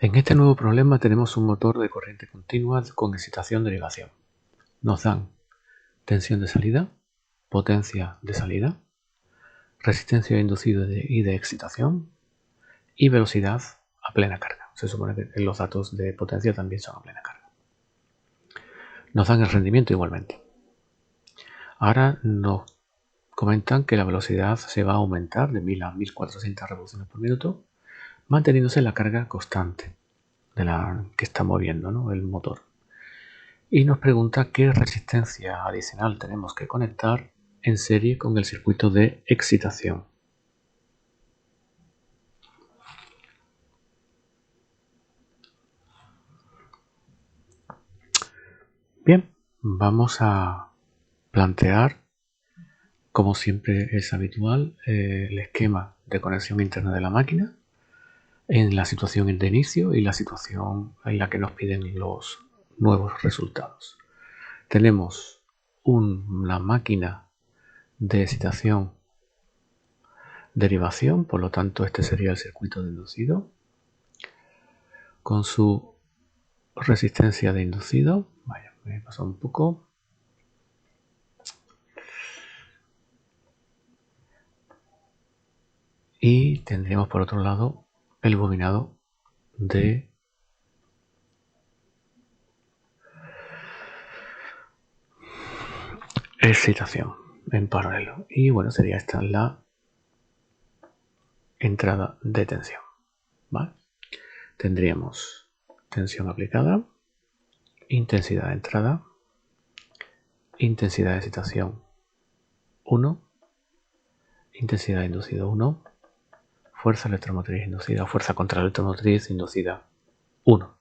En este nuevo problema tenemos un motor de corriente continua con excitación-derivación. Nos dan tensión de salida, potencia de salida, resistencia de inducido y de excitación y velocidad a plena carga. Se supone que los datos de potencia también son a plena carga. Nos dan el rendimiento igualmente. Ahora nos comentan que la velocidad se va a aumentar de 1000 a 1400 revoluciones por minuto, manteniéndose la carga constante de la que está moviendo, ¿no?, el motor. Y nos pregunta qué resistencia adicional tenemos que conectar en serie con el circuito de excitación. Bien, vamos a plantear, como siempre es habitual, el esquema de conexión interna de la máquina en la situación de inicio y la situación en la que nos piden los nuevos resultados. Tenemos una máquina de excitación derivación, por lo tanto este sería el circuito de inducido con su resistencia de inducido. Vaya, me he pasado un poco. Y tendríamos por otro lado el bobinado de excitación en paralelo. Y bueno, sería esta la entrada de tensión, ¿vale? Tendríamos tensión aplicada, intensidad de entrada, intensidad de excitación 1, intensidad de inducido 1, fuerza electromotriz inducida, fuerza contra electromotriz inducida 1.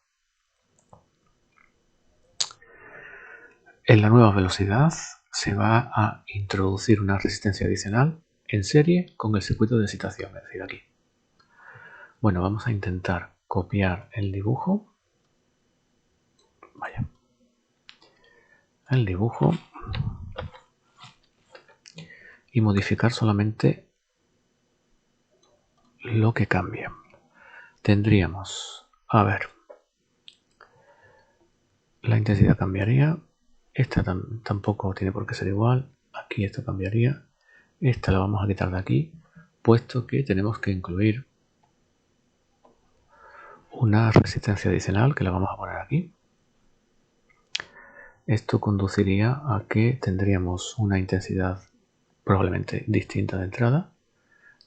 En la nueva velocidad se va a introducir una resistencia adicional en serie con el circuito de excitación, es decir, aquí. Bueno, vamos a intentar copiar el dibujo. Vaya. El dibujo. Y modificar solamente lo que cambia. Tendríamos, a ver, la intensidad cambiaría. Esta tampoco tiene por qué ser igual. Aquí esto cambiaría. Esta la vamos a quitar de aquí, puesto que tenemos que incluir una resistencia adicional que la vamos a poner aquí. Esto conduciría a que tendríamos una intensidad probablemente distinta de entrada,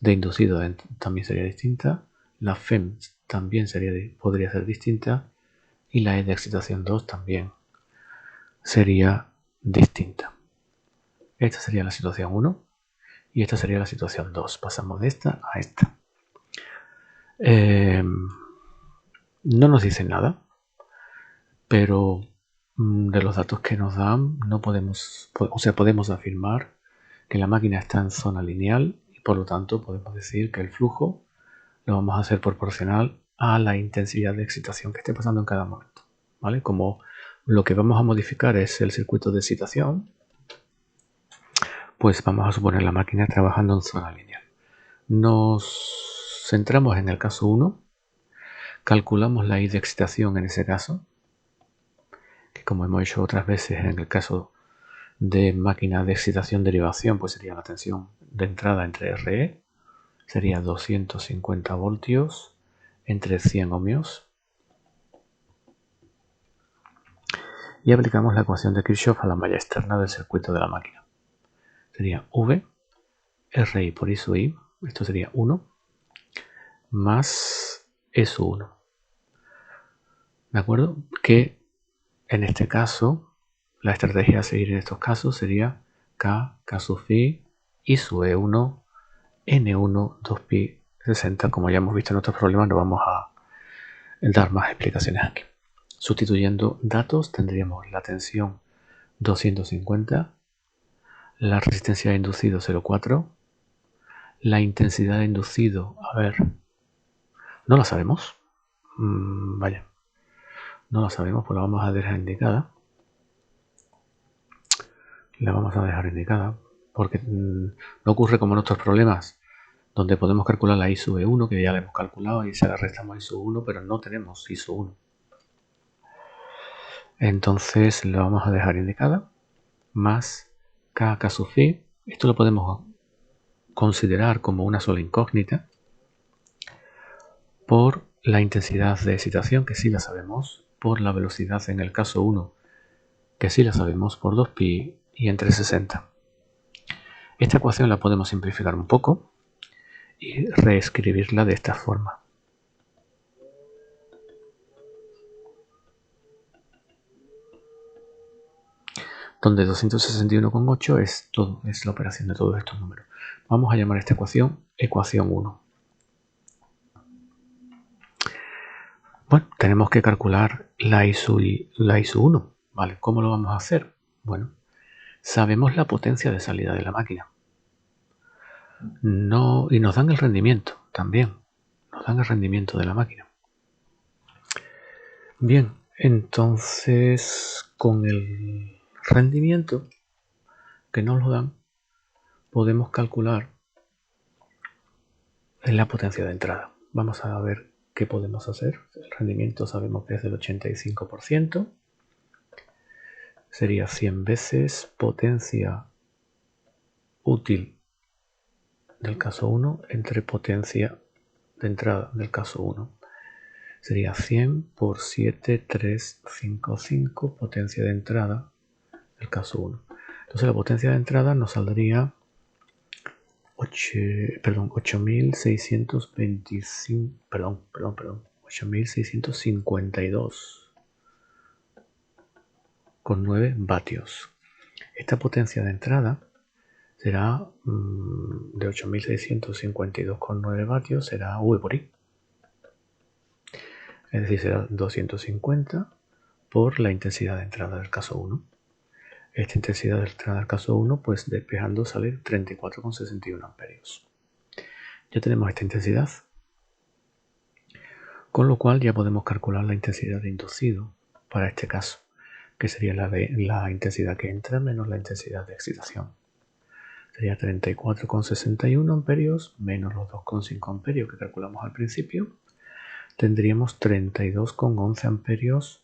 de inducido también sería distinta, la FEM también podría ser distinta y la E de excitación 2 también sería distinta. Esta sería la situación 1 y esta sería la situación 2. Pasamos de esta a esta. No nos dicen nada, pero de los datos que nos dan no podemos afirmar que la máquina está en zona lineal y por lo tanto podemos decir que el flujo lo vamos a hacer proporcional a la intensidad de excitación que esté pasando en cada momento, ¿vale? Como lo que vamos a modificar es el circuito de excitación, pues vamos a suponer la máquina trabajando en zona lineal. Nos centramos en el caso 1, calculamos la I de excitación en ese caso, que como hemos hecho otras veces en el caso de máquina de excitación derivación, pues sería la tensión de entrada entre RE, sería 250 voltios entre 100 ohmios. Y aplicamos la ecuación de Kirchhoff a la malla externa del circuito de la máquina. Sería V, RI por I sub I, esto sería 1, más E sub 1. ¿De acuerdo? Que en este caso, la estrategia a seguir en estos casos sería K sub phi, I sub E1, N1, 2pi, 60. Como ya hemos visto en otros problemas, no vamos a dar más explicaciones aquí. Sustituyendo datos tendríamos la tensión 250, la resistencia de inducido 0,4, la intensidad de inducido, a ver, no la sabemos. Vaya, no la sabemos, pues la vamos a dejar indicada. La vamos a dejar indicada porque no ocurre como en otros problemas donde podemos calcular la I sub 1, que ya la hemos calculado, y se la restamos I sub 1, pero no tenemos I sub 1. Entonces la vamos a dejar indicada, más K sub phi. Esto lo podemos considerar como una sola incógnita, por la intensidad de excitación, que sí la sabemos, por la velocidad en el caso 1, que sí la sabemos, por 2pi y entre 60. Esta ecuación la podemos simplificar un poco y reescribirla de esta forma. Donde 261,8 es la operación de todos estos números. Vamos a llamar a esta ecuación ecuación 1. Bueno, tenemos que calcular la I sub 1. ¿Vale? ¿Cómo lo vamos a hacer? Bueno, sabemos la potencia de salida de la máquina. Y nos dan el rendimiento también. Nos dan el rendimiento de la máquina. Bien, entonces con el rendimiento que nos lo dan, podemos calcular la potencia de entrada. Vamos a ver qué podemos hacer. El rendimiento sabemos que es del 85%. Sería 100 veces potencia útil del caso 1 entre potencia de entrada del caso 1. Sería 100 por 7,355 potencia de entrada del caso 1. Entonces la potencia de entrada nos saldría 8.652,9 vatios. Esta potencia de entrada será de 8.652,9 vatios, será V por I. Es decir, será 250 por la intensidad de entrada del caso 1. Esta intensidad de entrada del caso 1, pues despejando sale 34,61 amperios. Ya tenemos esta intensidad, con lo cual ya podemos calcular la intensidad de inducido para este caso, que sería la intensidad que entra menos la intensidad de excitación. Sería 34,61 amperios menos los 2,5 amperios que calculamos al principio. Tendríamos 32,11 amperios,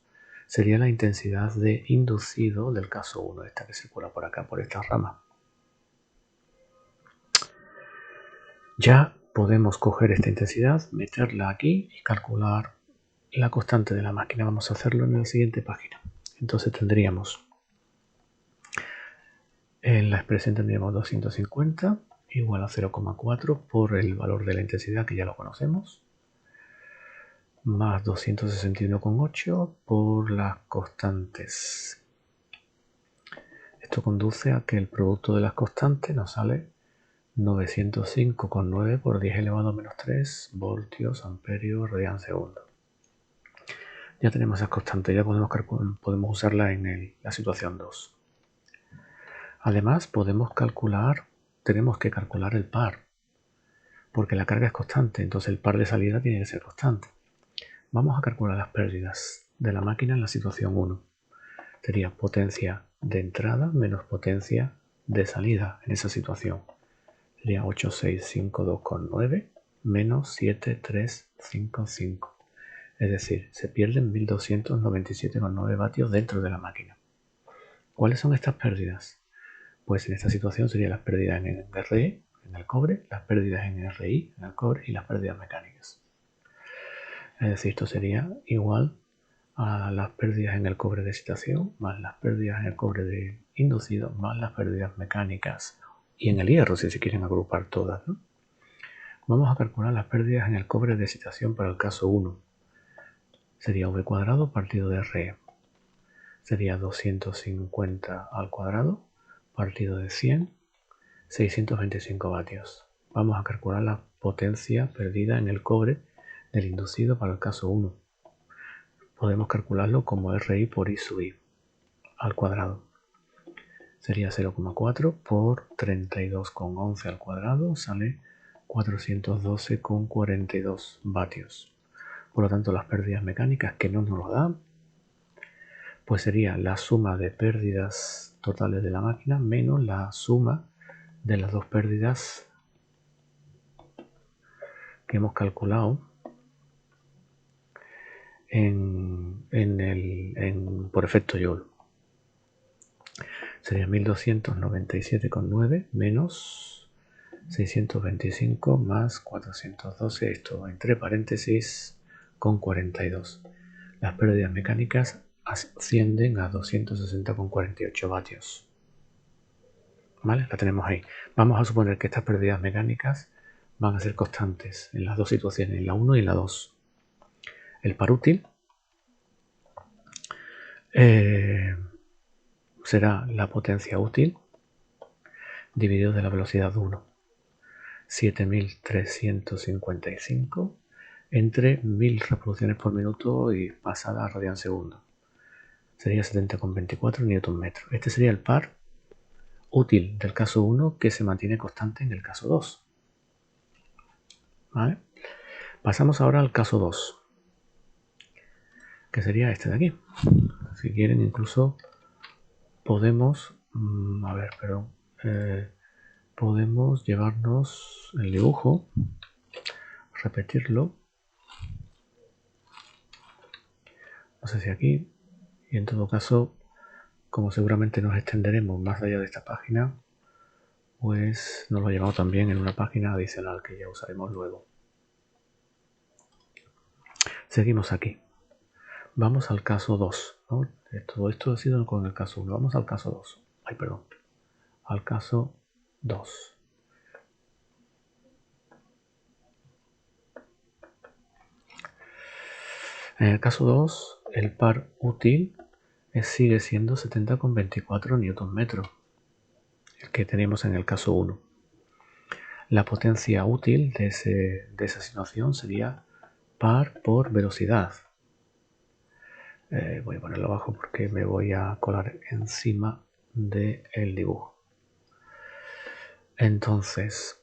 sería la intensidad de inducido del caso 1, esta que circula por acá, por esta rama. Ya podemos coger esta intensidad, meterla aquí y calcular la constante de la máquina. Vamos a hacerlo en la siguiente página. Entonces tendríamos, en la expresión tendríamos 250 igual a 0,4 por el valor de la intensidad, que ya lo conocemos, más 261,8 por las constantes. Esto conduce a que el producto de las constantes nos sale 905,9 por 10 elevado a menos 3 voltios, amperios, radian segundo. Ya tenemos esas constantes, ya podemos usarla en la situación 2. Además, tenemos que calcular el par, porque la carga es constante, entonces el par de salida tiene que ser constante. Vamos a calcular las pérdidas de la máquina en la situación 1. Sería potencia de entrada menos potencia de salida en esa situación. Sería 8652,9 menos 7355. Es decir, se pierden 1297,9 vatios dentro de la máquina. ¿Cuáles son estas pérdidas? Pues en esta situación serían las pérdidas en RE, en el cobre, las pérdidas en RI, en el cobre, y las pérdidas mecánicas. Es decir, esto sería igual a las pérdidas en el cobre de excitación, más las pérdidas en el cobre de inducido, más las pérdidas mecánicas y en el hierro, si se quieren agrupar todas, ¿no? Vamos a calcular las pérdidas en el cobre de excitación para el caso 1. Sería V cuadrado partido de RE. Sería 250 al cuadrado partido de 100, 625 vatios. Vamos a calcular la potencia perdida en el cobre del inducido para el caso 1. Podemos calcularlo como RI por I sub I al cuadrado. Sería 0,4 por 32,11 al cuadrado, sale 412,42 vatios. Por lo tanto, las pérdidas mecánicas, que no nos lo dan, pues sería la suma de pérdidas totales de la máquina menos la suma de las dos pérdidas que hemos calculado por efecto Joule. Sería 1297,9 menos 625 más 412, esto entre paréntesis, con 42. Las pérdidas mecánicas ascienden a 260,48 vatios. ¿Vale? La tenemos ahí. Vamos a suponer que estas pérdidas mecánicas van a ser constantes en las dos situaciones, en la 1 y en la 2. El par útil será la potencia útil dividido de la velocidad 1. 7355 entre 1000 revoluciones por minuto y pasada a radian segundo. Sería 70,24 Nm. Este sería el par útil del caso 1 que se mantiene constante en el caso 2. ¿Vale? Pasamos ahora al caso 2, que sería este de aquí. Si quieren, incluso podemos, podemos llevarnos el dibujo, repetirlo, no sé si aquí, y en todo caso, como seguramente nos extenderemos más allá de esta página, pues nos lo llevamos también en una página adicional que ya usaremos luego. Seguimos aquí. Vamos al caso 2, ¿no? Todo esto ha sido con el caso 1. Vamos al caso 2. Al caso 2. En el caso 2, el par útil sigue siendo 70,24 Nm, el que teníamos en el caso 1. La potencia útil de esa situación sería par por velocidad. Voy a ponerlo abajo porque me voy a colar encima del dibujo. Entonces,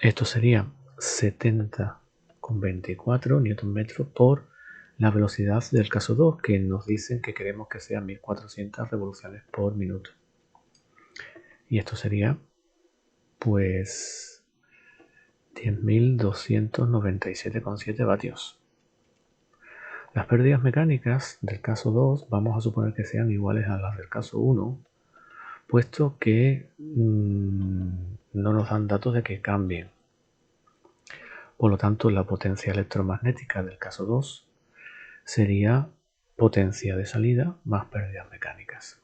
esto sería 70,24 Nm por la velocidad del caso 2, que nos dicen que queremos que sea 1400 revoluciones por minuto. Y esto sería, pues, 10.297,7 vatios. Las pérdidas mecánicas del caso 2 vamos a suponer que sean iguales a las del caso 1, puesto que no nos dan datos de que cambien. Por lo tanto, la potencia electromagnética del caso 2 sería potencia de salida más pérdidas mecánicas.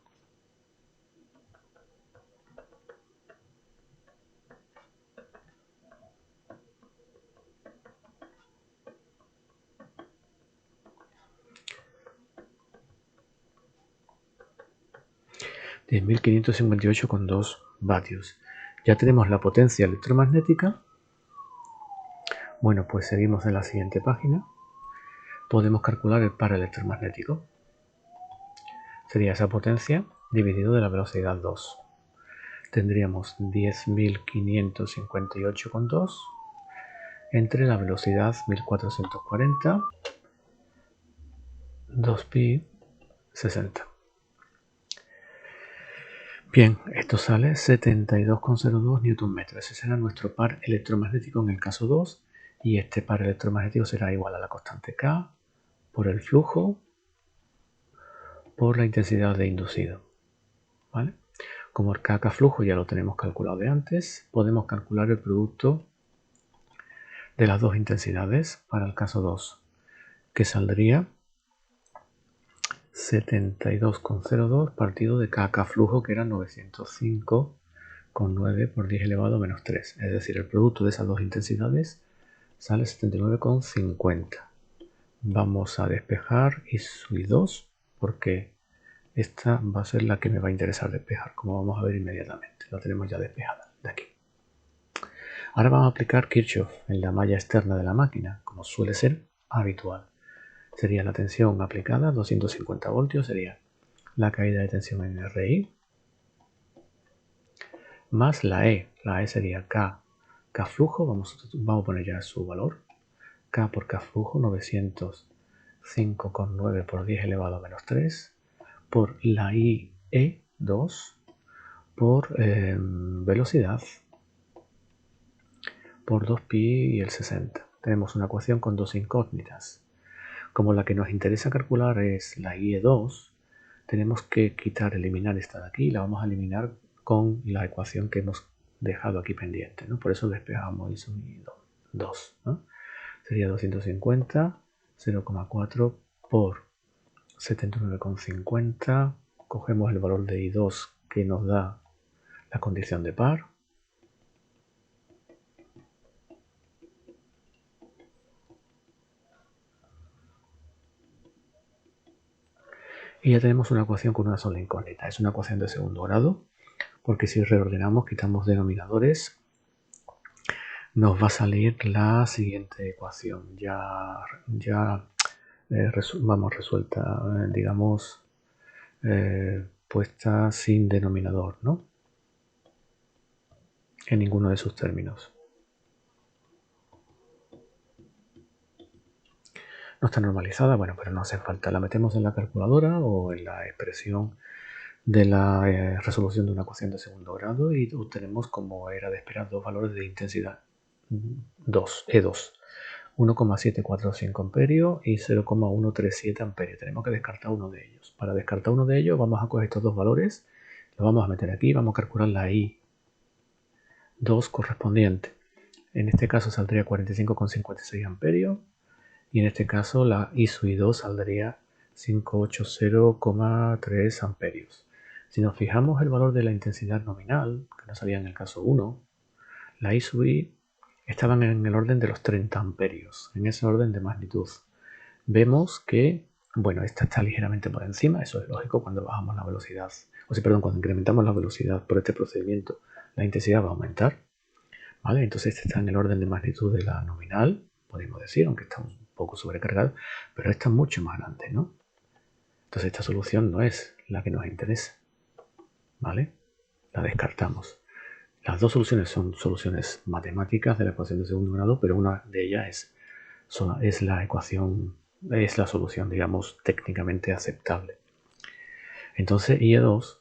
$10.558,2 vatios. Ya tenemos la potencia electromagnética. Bueno, pues seguimos en la siguiente página. Podemos calcular el par electromagnético. Sería esa potencia dividido de la velocidad 2. Tendríamos 10.558,2 entre la velocidad 1440, 2pi, 60. Bien, esto sale 72,02 Nm. Ese será nuestro par electromagnético en el caso 2, y este par electromagnético será igual a la constante K por el flujo por la intensidad de inducido. ¿Vale? Como el K flujo ya lo tenemos calculado de antes, podemos calcular el producto de las dos intensidades para el caso 2, que saldría 72,02 partido de K flujo, que era 905,9 por 10 elevado a menos 3. Es decir, el producto de esas dos intensidades sale 79,50. Vamos a despejar I2 porque esta va a ser la que me va a interesar despejar, como vamos a ver inmediatamente. La tenemos ya despejada de aquí. Ahora vamos a aplicar Kirchhoff en la malla externa de la máquina, como suele ser habitual. Sería la tensión aplicada, 250 voltios, sería la caída de tensión en RI, más la E. La E sería K flujo, vamos a poner ya su valor. K por K flujo, 905,9 por 10 elevado a menos 3, por la IE2 por velocidad, por 2pi y el 60. Tenemos una ecuación con dos incógnitas. Como la que nos interesa calcular es la IE2, tenemos que eliminar esta de aquí y la vamos a eliminar con la ecuación que hemos dejado aquí pendiente, ¿no? Por eso despejamos IE2, ¿no? Sería 250, 0,4 por 79,50. Cogemos el valor de I2 que nos da la condición de par. Y ya tenemos una ecuación con una sola incógnita. Es una ecuación de segundo grado, porque si reordenamos, quitamos denominadores, nos va a salir la siguiente ecuación. Vamos, resuelta, digamos, puesta sin denominador, ¿no? En ninguno de sus términos. No está normalizada, bueno, pero no hace falta. La metemos en la calculadora o en la expresión de la resolución de una ecuación de segundo grado y obtenemos, como era de esperar, dos valores de intensidad E2, 1,745 amperios y 0,137 amperios. Tenemos que descartar uno de ellos. Para descartar uno de ellos vamos a coger estos dos valores, los vamos a meter aquí, vamos a calcular la I2 correspondiente. En este caso saldría 45,56 amperios y en este caso la I2 saldría 580,3 amperios. Si nos fijamos el valor de la intensidad nominal, que nos salía en el caso 1, la I estaban en el orden de los 30 amperios, en ese orden de magnitud. Vemos que, bueno, esta está ligeramente por encima, eso es lógico cuando bajamos la velocidad, cuando incrementamos la velocidad por este procedimiento, la intensidad va a aumentar, ¿vale? Entonces esta está en el orden de magnitud de la nominal, podemos decir, aunque está un poco sobrecargada, pero esta es mucho más grande, ¿no? Entonces esta solución no es la que nos interesa, ¿vale? La descartamos. Las dos soluciones son soluciones matemáticas de la ecuación de segundo grado, pero una de ellas es la ecuación, es la solución, digamos, técnicamente aceptable. Entonces IE2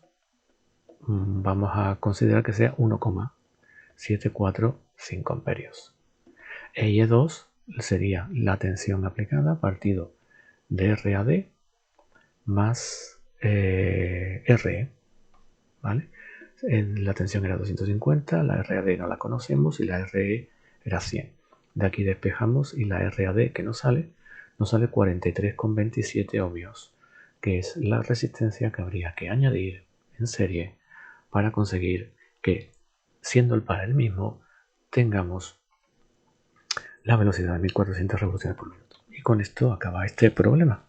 vamos a considerar que sea 1,745 amperios. E IE2 sería la tensión aplicada partido de RAD más RE, ¿vale? La tensión era 250, la RAD no la conocemos y la RE era 100. De aquí despejamos y la RAD que nos sale 43,27 ohmios, que es la resistencia que habría que añadir en serie para conseguir que, siendo el par el mismo, tengamos la velocidad de 1400 revoluciones por minuto. Y con esto acaba este problema.